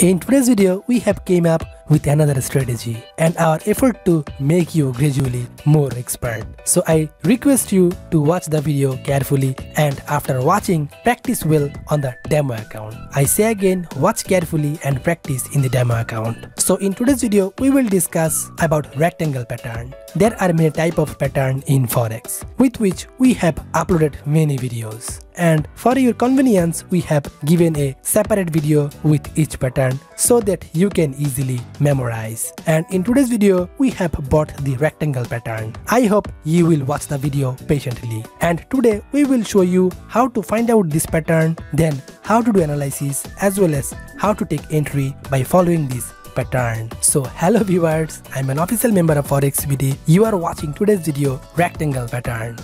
In today's video, we have came up with another strategy and our effort to make you gradually more expert. So I request you to watch the video carefully and after watching, practice well on the demo account. I say again, watch carefully and practice in the demo account. So in today's video, we will discuss about rectangle pattern. There are many types of pattern in Forex, with which we have uploaded many videos. And for your convenience, we have given a separate video with each pattern so that you can easily memorize. And in today's video, we have bought the rectangle pattern. I hope you will watch the video patiently. And today we will show you how to find out this pattern, then how to do analysis as well as how to take entry by following this pattern. So hello viewers, I'm an official member of FOREX BD. You are watching today's video, rectangle pattern.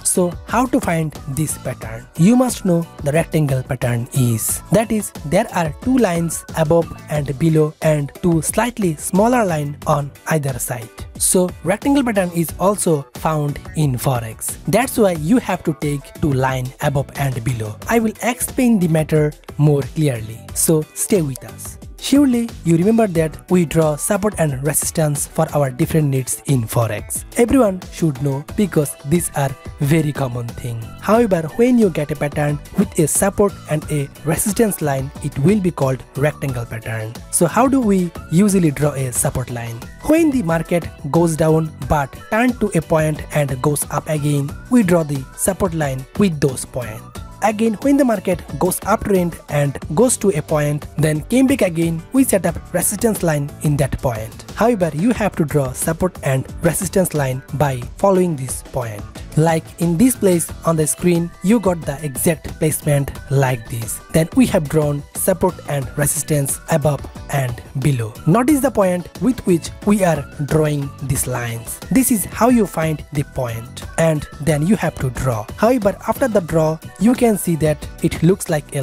So how to find this pattern? You must know the rectangle pattern is. That is, there are two lines above and below and two slightly smaller lines on either side. So rectangle pattern is also found in Forex. That's why you have to take two lines above and below. I will explain the matter more clearly. So stay with us. Surely you remember that we draw support and resistance for our different needs in Forex. Everyone should know because these are very common thing. However, when you get a pattern with a support and a resistance line, it will be called rectangle pattern. So how do we usually draw a support line? When the market goes down but turn to a point and goes up again, we draw the support line with those points. Again, when the market goes uptrend and goes to a point, then came back again, we set up resistance line in that point. However, you have to draw support and resistance line by following this point. Like in this place on the screen, you got the exact placement like this. Then we have drawn support and resistance above and below. Notice the point with which we are drawing these lines. This is how you find the point and then you have to draw. However, after the draw, you can see that it looks like a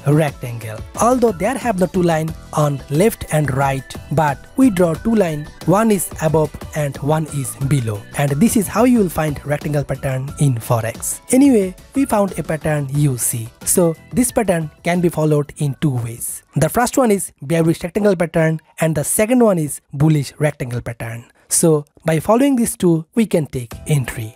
rectangle. Although there have the two lines on left and right, but we draw two lines, one is above and one is below. And this is how you will find rectangle pattern in Forex. Anyway, we found a pattern you see. So this pattern can be followed in two ways. The first one is bearish rectangle pattern and the second one is bullish rectangle pattern. So by following these two, we can take entry.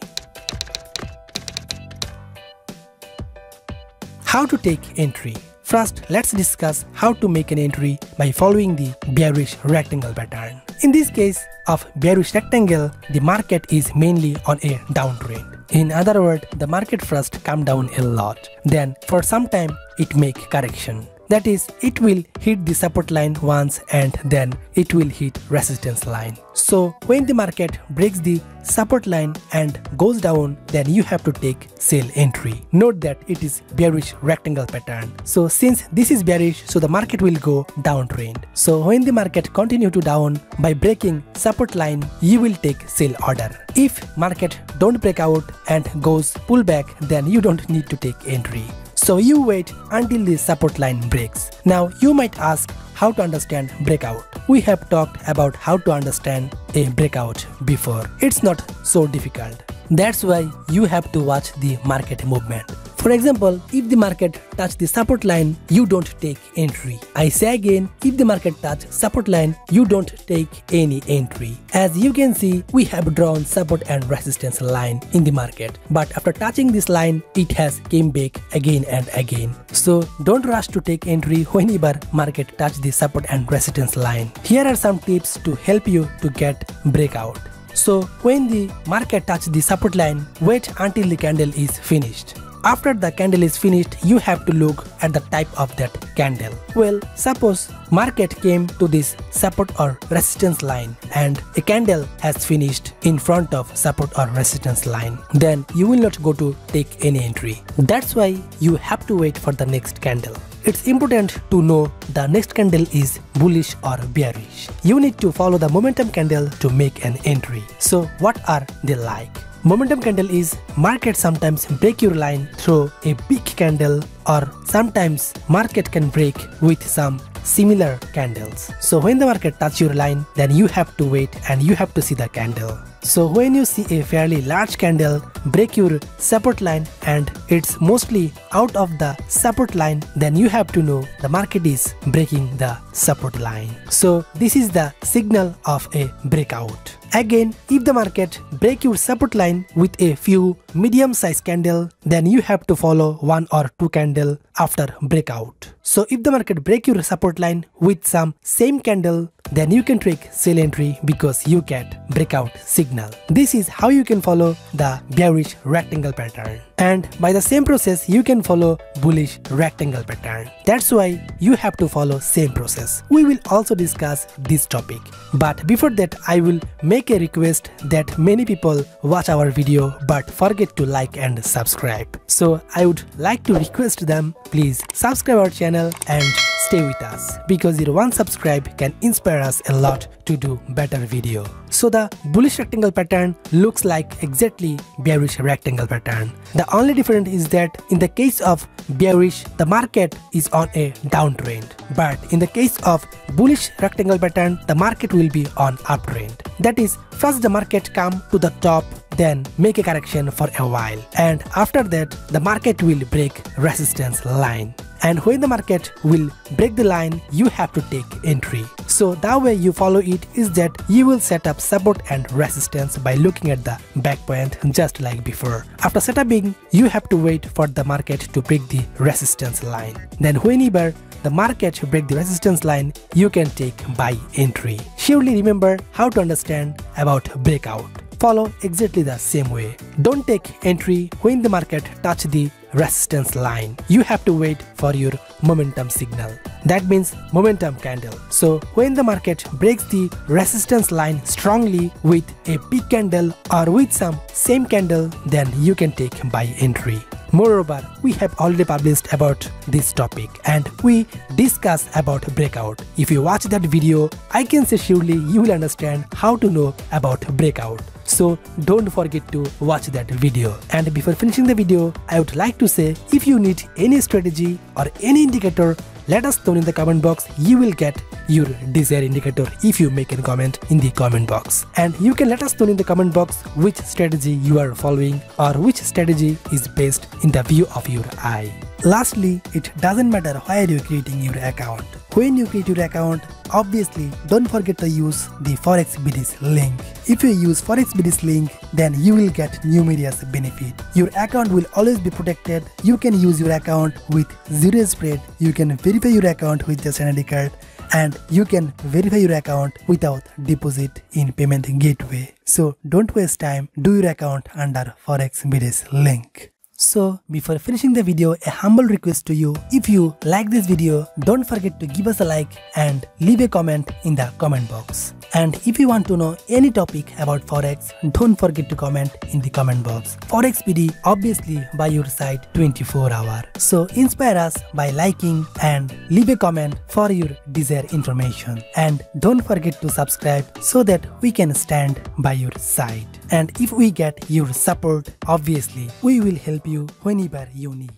How to take entry? First, let's discuss how to make an entry by following the bearish rectangle pattern. In this case of bearish rectangle, the market is mainly on a downtrend. In other words, the market first come down a lot. Then for some time, it make correction. That is, it will hit the support line once and then it will hit resistance line. So when the market breaks the support line and goes down, then you have to take sell entry. Note that it is bearish rectangle pattern. So since this is bearish, so the market will go downtrend. So when the market continue to down by breaking support line, you will take sell order. If market don't break out and goes pull back, then you don't need to take entry. So you wait until the support line breaks. Now you might ask how to understand breakout. We have talked about how to understand a breakout before. It's not so difficult. That's why you have to watch the market movement. For example, if the market touch the support line, you don't take entry. I say again, if the market touch support line, you don't take any entry. As you can see, we have drawn support and resistance line in the market. But after touching this line, it has came back again and again. So don't rush to take entry whenever market touch the support and resistance line. Here are some tips to help you to get breakout. So when the market touch the support line, wait until the candle is finished. After the candle is finished, you have to look at the type of that candle. Well, suppose market came to this support or resistance line and a candle has finished in front of support or resistance line. Then you will not go to take any entry. That's why you have to wait for the next candle. It's important to know the next candle is bullish or bearish. You need to follow the momentum candle to make an entry. So what are they like? Momentum candle is market sometimes break your line through a big candle or sometimes market can break with some similar candles. So when the market touch your line, then you have to wait and you have to see the candle. So when you see a fairly large candle break your support line and it's mostly out of the support line, then you have to know the market is breaking the support line. So this is the signal of a breakout. Again, if the market break your support line with a few medium size candle, then you have to follow 1 or 2 candle after breakout. So if the market break your support line with some same candle, then you can take sell entry because you get breakout signal. This is how you can follow the bearish rectangle pattern. And by the same process, you can follow bullish rectangle pattern. That's why you have to follow same process. We will also discuss this topic. But before that, I will make a request that many people watch our video but forget to like and subscribe. So I would like to request them, please subscribe our channel and stay with us, because your one subscribe can inspire us a lot to do better video. So the bullish rectangle pattern looks like exactly bearish rectangle pattern. The only difference is that in the case of bearish, the market is on a downtrend, but in the case of bullish rectangle pattern, the market will be on uptrend. That is, first the market come to the top, then make a correction for a while, and after that the market will break resistance line. And when the market will break the line, you have to take entry. So the way you follow it is that you will set up support and resistance by looking at the back point just like before. After setuping, you have to wait for the market to break the resistance line. Then whenever the market break the resistance line, you can take buy entry. Surely remember how to understand about breakout. Follow exactly the same way. Don't take entry when the market touch the resistance line. You have to wait for your momentum signal. That means momentum candle. So when the market breaks the resistance line strongly with a big candle or with some same candle, then you can take buy entry. Moreover, we have already published about this topic and we discuss about breakout. If you watch that video, I can say surely you will understand how to know about breakout. So don't forget to watch that video. And before finishing the video, I would like to say, if you need any strategy or any indicator, let us know in the comment box. You will get your desired indicator if you make a comment in the comment box. And you can let us know in the comment box which strategy you are following or which strategy is best in the view of your eye. Lastly, it doesn't matter where you are creating your account. When you create your account, obviously don't forget to use the FOREX BD's link. If you use FOREX BD's link, then you will get numerous benefit. Your account will always be protected. You can use your account with zero spread. You can verify your account with just an ID card, and you can verify your account without deposit in payment gateway. So don't waste time. Do your account under FOREX BD's link. So before finishing the video, a humble request to you, if you like this video, don't forget to give us a like and leave a comment in the comment box. And if you want to know any topic about Forex, don't forget to comment in the comment box. FOREX BD obviously by your side 24 hours. So inspire us by liking and leave a comment for your desired information. And don't forget to subscribe so that we can stand by your side. And if we get your support, obviously we will help you whenever you need.